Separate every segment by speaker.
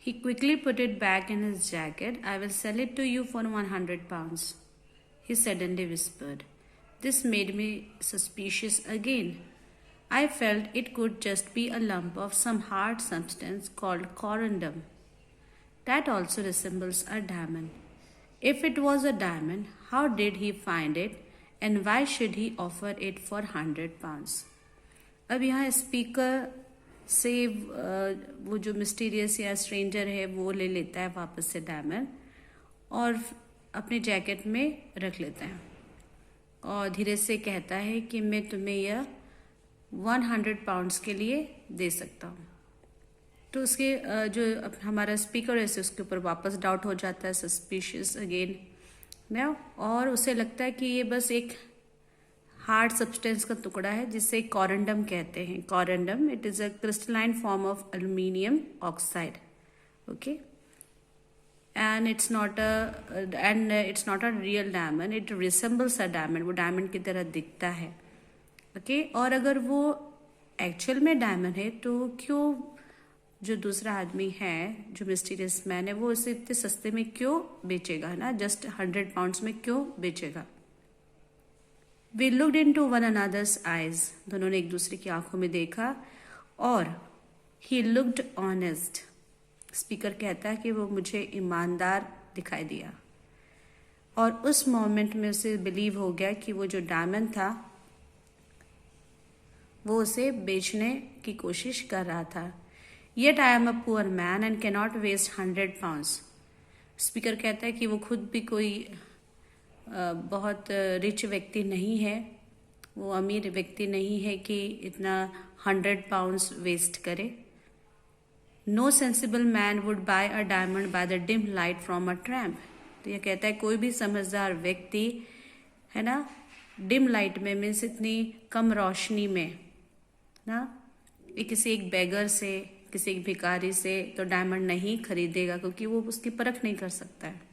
Speaker 1: He quickly put it back in his jacket. I will sell it to you for 100 pounds, he suddenly whispered. This made me suspicious again. I felt it could just be a lump of some hard substance called corundum. That also resembles a diamond. If it was a diamond, how did he find it and why should he offer it for 100 pounds? अब यहाँ speaker से वो जो mysterious या stranger है वो ले लेता है वापस से डायमंड और अपने जैकेट में रख लेता है और धीरे से कहता है कि मैं तुम्हें यह 100 पाउंड्स के लिए दे सकता हूँ। तो उसके जो हमारा स्पीकर है उसके ऊपर वापस डाउट हो जाता है, सस्पिशियस अगेन ना, और उसे लगता है कि ये बस एक हार्ड सब्सटेंस का टुकड़ा है जिसे कॉरंडम कहते हैं। Corundum it is a crystalline form of aluminium oxide, okay, and it's not a real diamond, it resembles a diamond, वो डायमंड की तरह दिखता है, ओके। और अगर वो एक्चुअल में डायमंड है तो क्यों जो दूसरा आदमी है, जो मिस्टीरियस मैन है, वो उसे इतने सस्ते में क्यों बेचेगा ना, जस्ट 100 पाउंड्स में क्यों बेचेगा। We looked into one another's eyes. दोनों ने एक दूसरे की आंखों में देखा और he looked honest. स्पीकर कहता है कि वो मुझे ईमानदार दिखाई दिया और उस मोमेंट में उसे बिलीव हो गया कि वो जो डायमंड था वो उसे बेचने की कोशिश कर रहा था। Yet I am a poor man and cannot waste 100 pounds. Speaker कहता है कि वो खुद भी कोई बहुत रिच व्यक्ति नहीं है, वो अमीर व्यक्ति नहीं है कि इतना 100 पाउंड्स वेस्ट करे। No sensible man would buy a diamond by the dim light from a tramp. तो ये कहता है कोई भी समझदार व्यक्ति है ना, डिम लाइट में मीन्स इतनी कम रोशनी में ना, किसी एक बेगर से, किसी एक भिखारी से तो डायमंड नहीं खरीदेगा क्योंकि वो उसकी परख नहीं कर सकता है।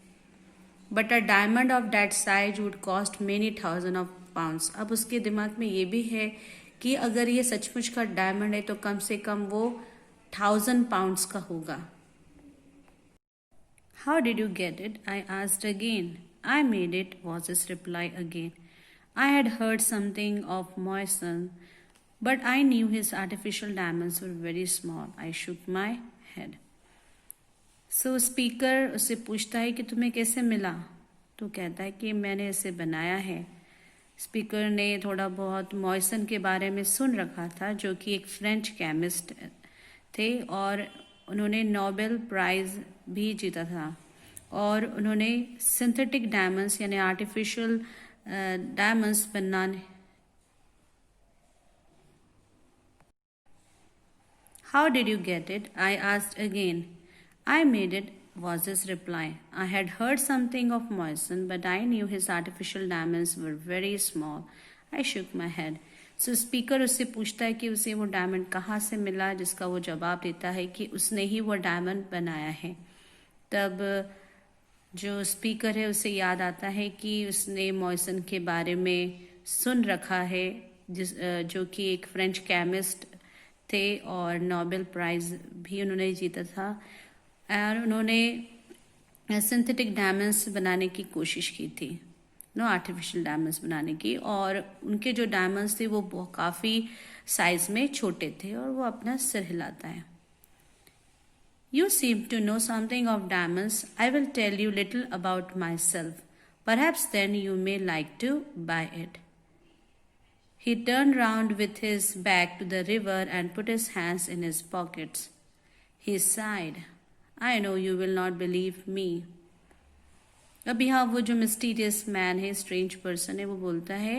Speaker 1: But a diamond of that size would cost many thousand of pounds. अब उसके दिमाग में ये भी है कि अगर ये सचमुच का डायमंड है तो कम से कम वो 1000 पाउंड्स का होगा। How did you get it? I asked again. I made it was his reply again. I had heard something of Moissan but I knew his artificial diamonds were very small. I shook my head. So speaker उससे पूछता है कि तुम्हें कैसे मिला? तो कहता है कि मैंने इसे बनाया है। स्पीकर ने थोड़ा बहुत मॉयसन के बारे में सुन रखा था, जो कि एक फ्रेंच केमिस्ट थे और उन्होंने नोबेल प्राइज भी जीता था और उन्होंने सिंथेटिक डायमंड्स यानी आर्टिफिशियल डायमंड्स बनाने। How did you get it? I asked again. I made it, was his reply. I had heard something of Moisen, but I knew his artificial diamonds were very small. I shook my head. So speaker उससे पूछता है कि उसे वो diamond कहाँ से मिला, जिसका वो जवाब देता है कि उसने ही वो डायमंड बनाया है। तब जो स्पीकर है उसे याद आता है कि उसने मॉइसन के बारे में सुन रखा है, जो कि एक फ्रेंच केमिस्ट थे और नोबेल प्राइज भी उन्होंने जीता था और उन्होंने सिंथेटिक डायमंड्स बनाने की कोशिश की थी, आर्टिफिशियल डायमंड्स बनाने की, और उनके जो डायमंड्स थे वो काफ़ी साइज में छोटे थे और वो अपना सिर हिलाता है। You seem to know something of diamonds. I will tell you little about myself, perhaps then you may like to buy it. He turned round with his back to the river and put his hands in his pockets. He sighed. I know you will not believe me. अब यहाँ वो जो mysterious man है, strange person है, वो बोलता है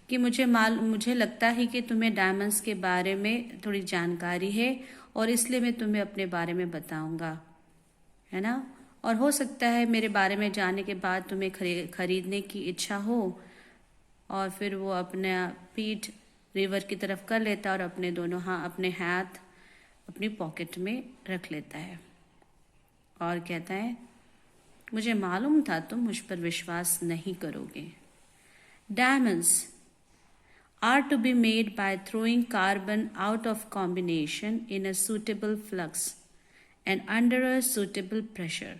Speaker 1: कि मुझे लगता है कि तुम्हें डायमंड्स के बारे में थोड़ी जानकारी है और इसलिए मैं तुम्हें अपने बारे में बताऊंगा, है ना, और हो सकता है मेरे बारे में जानने के बाद तुम्हें खरीदने की इच्छा हो। और फिर वो अपने पीठ रिवर की तरफ कर लेता है और अपने हाथ अपनी पॉकेट में रख लेता है और कहता है मुझे मालूम था तुम मुझ पर विश्वास नहीं करोगे। Diamonds are to be made by throwing carbon out of combination in a suitable flux and under a suitable pressure,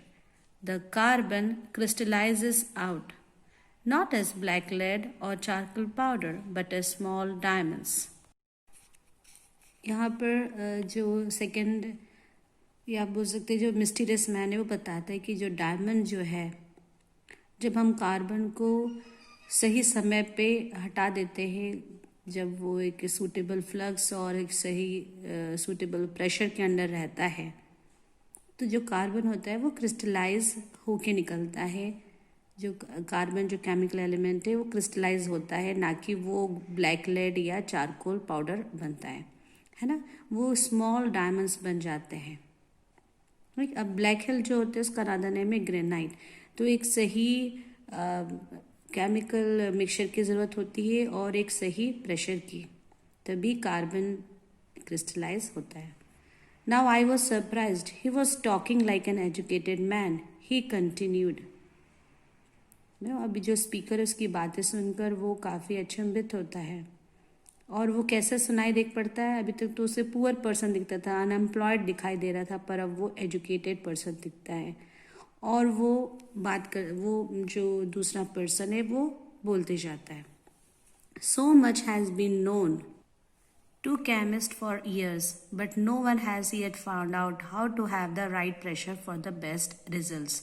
Speaker 1: the carbon crystallizes out, not as black lead or charcoal powder, but as small diamonds. यहाँ पर जो second या आप बोल सकते हैं जो mysterious man है वो बताता है कि जो डायमंड जो है, जब हम कार्बन को सही समय पे हटा देते हैं, जब वो एक सूटेबल फ्लक्स और एक सही सूटेबल प्रेशर के अंडर रहता है, तो जो कार्बन होता है वो क्रिस्टलाइज होके निकलता है। जो कार्बन जो केमिकल एलिमेंट है वो क्रिस्टलाइज होता है, ना कि वो ब्लैक लेड या चारकोल पाउडर बनता है ना। वो स्मॉल डायमंड्स बन जाते हैं। अब ब्लैक हिल जो होते हैं उसका राधा नेम है ग्रेनाइट। तो एक सही केमिकल मिक्सचर की ज़रूरत होती है और एक सही प्रेशर की, तभी कार्बन क्रिस्टलाइज होता है। Now I was surprised. He was talking like an educated man. He continued. अभी जो स्पीकर उसकी बातें सुनकर वो काफ़ी अचंभित होता है। और वो कैसे सुनाई देख पड़ता है? अभी तक तो उसे पुअर पर्सन दिखता था, अनएम्प्लॉयड दिखाई दे रहा था, पर अब वो एजुकेटेड पर्सन दिखता है। और वो वो जो दूसरा पर्सन है वो बोलते जाता है। So much has been known to chemists for years, but no one has yet found out how to have the right pressure for the best results.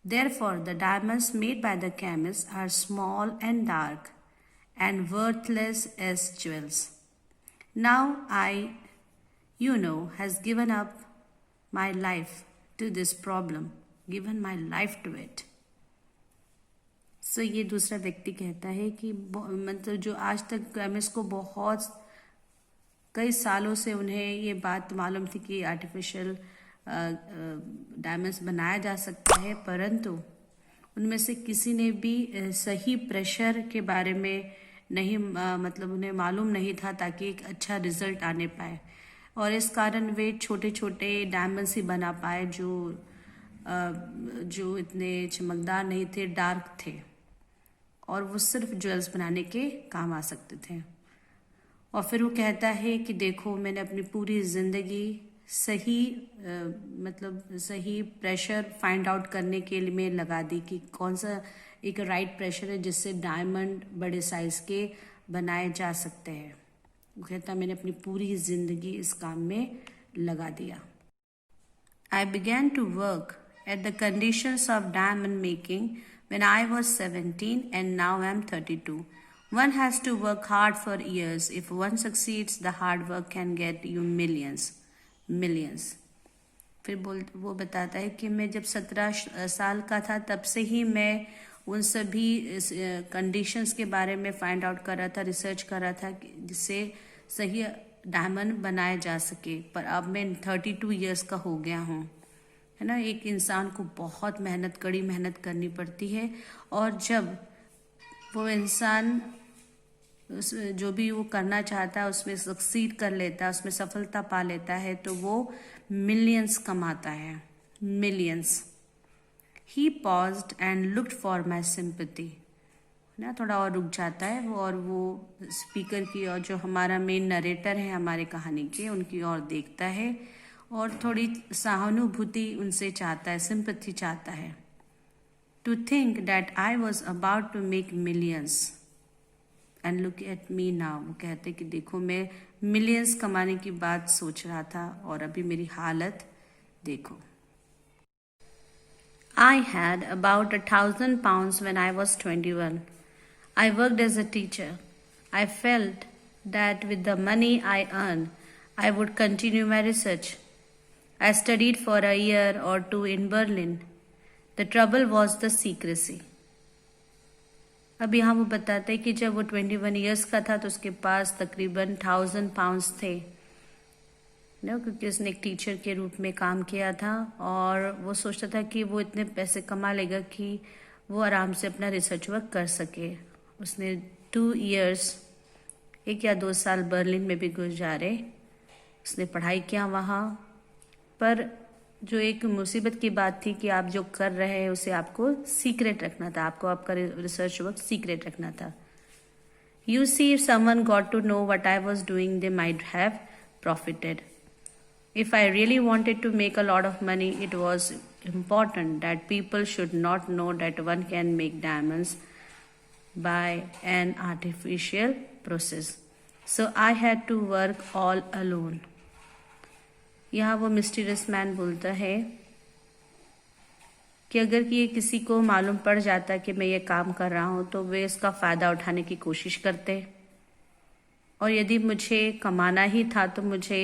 Speaker 1: Therefore, the diamonds made by the chemists are small and dark and worthless as jewels. Now I, has given up my life to this problem, given my life to it. So ये दूसरा व्यक्ति कहता है कि मतलब जो आज तक केमिस्ट को बहुत कई सालों से उन्हें ये बात मालूम थी कि आर्टिफिशियल डायमंड्स बनाया जा सकता है, परंतु उनमें से किसी ने भी सही प्रेशर के बारे में नहीं मतलब उन्हें मालूम नहीं था ताकि एक अच्छा रिजल्ट आने पाए। और इस कारण वे छोटे छोटे डायमंड्स ही बना पाए जो इतने चमकदार नहीं थे, डार्क थे, और वो सिर्फ ज्वेल्स बनाने के काम आ सकते थे। और फिर वो कहता है कि देखो, मैंने अपनी पूरी ज़िंदगी सही प्रेशर फाइंड आउट करने के लिए में लगा दी कि कौन सा एक राइट प्रेशर है जिससे डायमंड बड़े साइज़ के बनाए जा सकते हैं। वो कहता मैंने अपनी पूरी ज़िंदगी इस काम में लगा दिया। I began to work at the conditions of diamond making when I was 17 and now I am 32. One has to work hard for years. If one succeeds, the hard work can get you millions. फिर वो बताता है कि मैं जब 17 साल का था तब से ही मैं उन सभी कंडीशंस के बारे में फाइंड आउट कर रहा था, रिसर्च कर रहा था जिससे सही डायमंड बनाया जा सके। पर अब मैं 32 इयर्स का हो गया हूँ, है ना। एक इंसान को बहुत कड़ी मेहनत करनी पड़ती है, और जब वो इंसान जो भी वो करना चाहता है उसमें सक्सीड कर लेता है, उसमें सफलता पा लेता है, तो वो मिलियंस कमाता है, millions. He paused and looked for my sympathy, ना थोड़ा और रुक जाता है वो, और वो स्पीकर की और जो हमारा मेन नरेटर है हमारे कहानी के, उनकी ओर देखता है और थोड़ी सहानुभूति उनसे चाहता है, सिंपैथी चाहता है। To think that I was about to make millions and look at me now. वो कहते कि देखो, मैं मिलियंस कमाने की बात सोच रहा था और अभी मेरी हालत देखो। I had about 1,000 pounds when I was 21. I worked as a teacher. I felt that with the money I earned, I would continue my research. I studied for a year or two in Berlin. The trouble was the secrecy. अब यहाँ वो बताते हैं कि जब वो 21 years का था तो उसके पास तकरीबन 1,000 पाउंड्स थे, क्योंकि उसने एक टीचर के रूप में काम किया था, और वो सोचता था कि वो इतने पैसे कमा लेगा कि वो आराम से अपना रिसर्च वर्क कर सके। उसने 2 इयर्स, 1 या 2 साल बर्लिन में भी गुजारे, उसने पढ़ाई किया वहाँ। पर जो एक मुसीबत की बात थी कि आप जो कर रहे हैं उसे आपको सीक्रेट रखना था, आपको आपका रिसर्च वर्क सीक्रेट रखना था। You see, if someone got to know what I was doing, they might have profited. If I really wanted to make a lot of money, it was important that people should not know that one can make diamonds by an artificial process. So I had to work all alone. यहाँ वो mysterious man बोलता है कि अगर कि ये किसी को मालूम पड़ जाता कि मैं ये काम कर रहा हूँ तो वे इसका फ़ायदा उठाने की कोशिश करते, और यदि मुझे कमाना ही था तो मुझे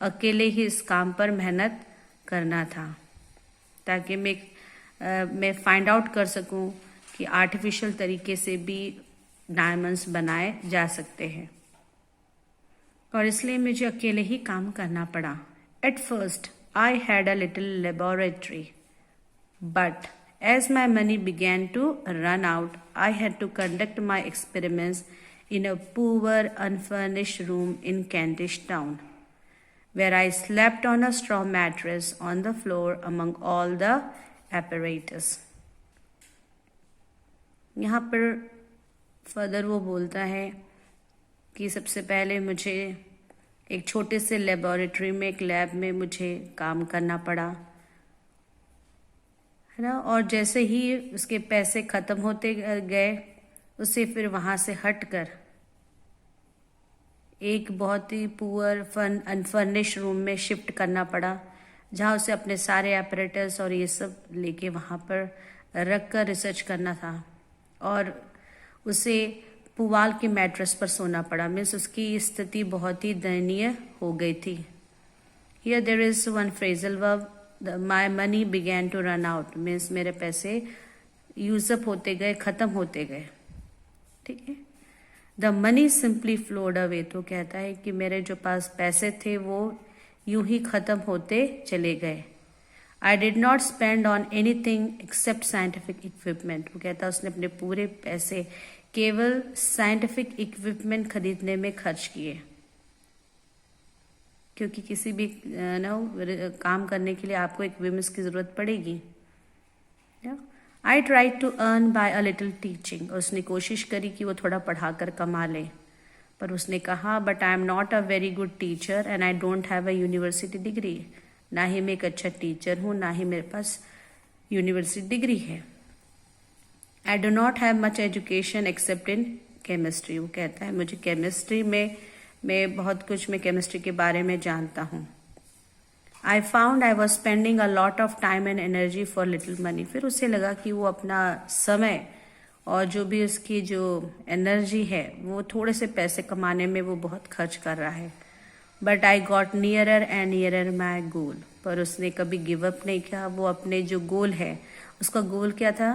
Speaker 1: अकेले ही इस काम पर मेहनत करना था ताकि मैं फाइंड आउट कर सकूं कि आर्टिफिशियल तरीके से भी डायमंड्स बनाए जा सकते हैं, और इसलिए मुझे अकेले ही काम करना पड़ा. At first I had a little laboratory, but as my money began to run out, I had to conduct my experiments in a poor, unfurnished room in Kentish Town, where I slept on a straw mattress on the floor among all the apparatus. यहाँ पर further वो बोलता है कि सबसे पहले मुझे एक छोटे से लेबोरेटरी में, एक लैब में मुझे काम करना पड़ा, है ना. और जैसे ही उसके पैसे ख़त्म होते गए, उसे फिर वहाँ से हटकर एक बहुत ही पुअर अनफर्निश्ड रूम में शिफ्ट करना पड़ा, जहाँ उसे अपने सारे एपरेटस और ये सब लेके वहाँ पर रख कर रिसर्च करना था, और उसे पुआल के मैट्रेस पर सोना पड़ा. मीन्स उसकी स्थिति बहुत ही दयनीय हो गई थी. Here there is one phrasal verb, my money began to run out. Means मेरे पैसे यूजअप होते गए, ख़त्म होते गए. ठीक है. The money simply flowed away. तो कहता है कि मेरे जो पास पैसे थे वो यूं ही ख़त्म होते चले गए. I did not spend on anything except scientific equipment. वो कहता है उसने अपने पूरे पैसे केवल साइंटिफिक इक्विपमेंट खरीदने में खर्च किए, क्योंकि किसी भी काम करने के लिए आपको इक्विपमेंट्स की ज़रूरत पड़ेगी. I try to earn by a little teaching. उसने कोशिश करी कि वो थोड़ा पढ़ाकर कमा ले, पर उसने कहा but I am not a very good teacher and I don't have a university degree. ना ही मैं एक अच्छा टीचर हूँ, ना ही मेरे पास यूनिवर्सिटी डिग्री है. I do not have much education accept in chemistry. वो कहता है मुझे केमिस्ट्री में मैं बहुत कुछ मैं केमिस्ट्री के बारे में जानता हूँ. I found I was spending a lot of time and energy for little money. फिर उसे लगा कि वो अपना समय और जो भी उसकी जो एनर्जी है वो थोड़े से पैसे कमाने में वो बहुत खर्च कर रहा है. But I got nearer and nearer my goal. पर उसने कभी गिव अप नहीं किया. वो अपने जो गोल है, उसका गोल क्या था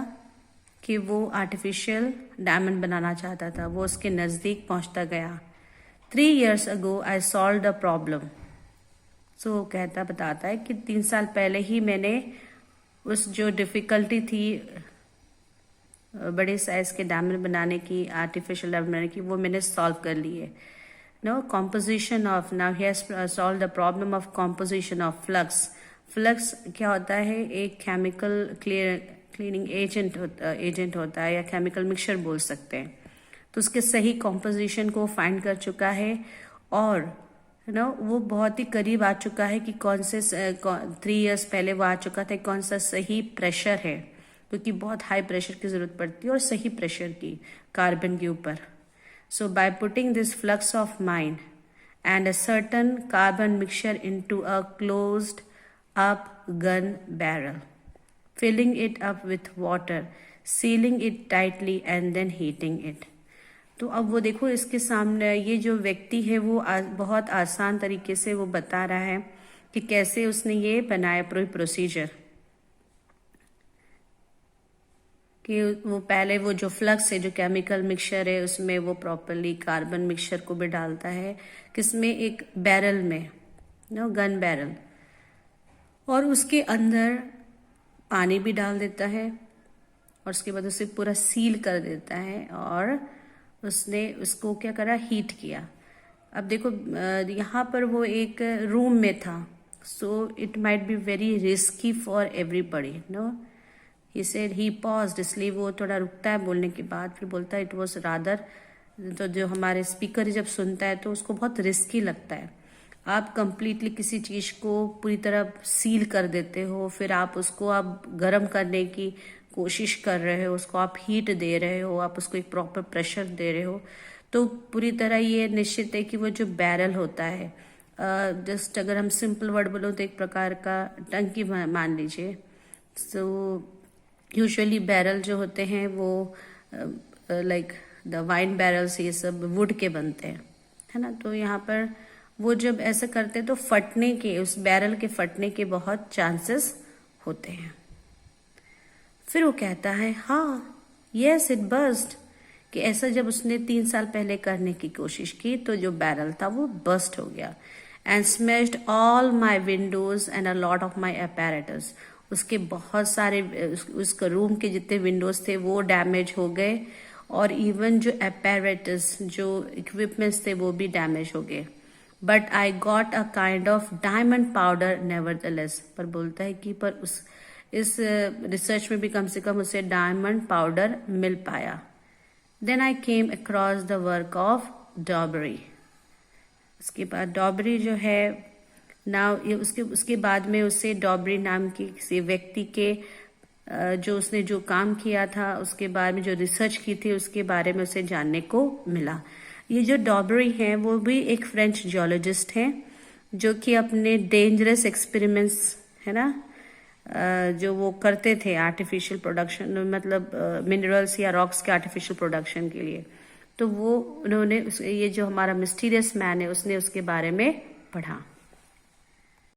Speaker 1: कि वो आर्टिफिशियल डायमंड बनाना चाहता था. वो उसके नज़दीक पहुंचता गया. 3 years ago I solved the problem. सो बताता है कि 3 साल पहले ही मैंने उस जो डिफ़िकल्टी थी बड़े साइज के डायमंड बनाने की, आर्टिफिशियल डायमंड बनाने की, वो मैंने सॉल्व कर ली है. No composition of, now he has solve the problem of composition of flux. Flux क्या होता है? एक केमिकल क्लीनिंग एजेंट होता है, या केमिकल मिक्सचर बोल सकते हैं. तो उसके सही कॉम्पोजिशन को फाइंड कर चुका है, और वो बहुत ही करीब आ चुका है कि कौन से 3 years पहले वो आ चुका था कौन सा सही प्रेशर है, क्योंकि बहुत हाई प्रेशर की ज़रूरत पड़ती है और सही प्रेशर की कार्बन के ऊपर. So by putting this flux of mind and a certain carbon mixture into a closed up gun barrel, filling it up with water, sealing it tightly and then heating it. तो अब वो देखो इसके सामने ये जो व्यक्ति है वो बहुत आसान तरीके से वो बता रहा है कि कैसे उसने ये बनाया प्रोसीजर, कि वो पहले वो जो फ्लक्स है, जो केमिकल मिक्सचर है, उसमें वो प्रॉपरली कार्बन मिक्सचर को भी डालता है, किसमें? एक बैरल में, गन बैरल, और उसके अंदर पानी भी डाल देता है, और उसके बाद उसे पूरा सील कर देता है, और उसने उसको क्या करा? हीट किया. अब देखो यहाँ पर वो एक रूम में था, so it might be very risky for everybody. He said he paused, इसलिए वो थोड़ा रुकता है बोलने के बाद, फिर बोलता है इट वॉज रादर. तो जो हमारे स्पीकर जब सुनता है तो उसको बहुत रिस्की लगता है. आप कंप्लीटली किसी चीज को पूरी तरह सील कर देते हो, फिर आप उसको आप गर्म करने की कोशिश कर रहे हो, उसको आप हीट दे रहे हो, आप उसको एक प्रॉपर प्रेशर दे रहे हो, तो पूरी तरह ये निश्चित है कि वो जो बैरल होता है, जस्ट अगर हम सिंपल वर्ड बोलो तो एक प्रकार का टंकी मान लीजिए। सो यूजुअली बैरल जो होते हैं वो लाइक द वाइन बैरल्स ये सब वुड के बनते हैं, है ना। तो यहाँ पर वो जब ऐसा करते हैं तो फटने के, उस बैरल के फटने के बहुत चांसेस होते हैं। फिर वो कहता है हाँ, यस इट बर्स्ट, कि ऐसा जब उसने 3 साल पहले करने की कोशिश की तो जो बैरल था वो बर्स्ट हो गया and smashed all my Windows and a lot of my apparatus. उसके बहुत सारे उसका रूम के जितने विंडोज थे वो डैमेज हो गए, और इवन जो अपैरेटस, जो इक्विपमेंट्स थे वो भी डैमेज हो गए। But I got a kind of diamond powder nevertheless, पर बोलता है कि पर इस रिसर्च में भी कम से कम उसे डायमंड पाउडर मिल पाया। Then I came across the work of Daubree. उसके बाद डॉबरी जो है नाउ, ये उसके बाद में उसे डॉबरी नाम की किसी व्यक्ति के जो उसने जो काम किया था उसके बारे में, जो रिसर्च की थी उसके बारे में उसे जानने को मिला। ये जो डॉबरी हैं वो भी एक फ्रेंच जियोलॉजिस्ट हैं जो कि अपने डेंजरस एक्सपेरिमेंट्स, है ना, जो वो करते थे आर्टिफिशियल प्रोडक्शन, मतलब मिनरल्स या रॉक्स के आर्टिफिशियल प्रोडक्शन के लिए, तो वो उन्होंने ये जो हमारा मिस्टीरियस मैन है उसने उसके बारे में पढ़ा।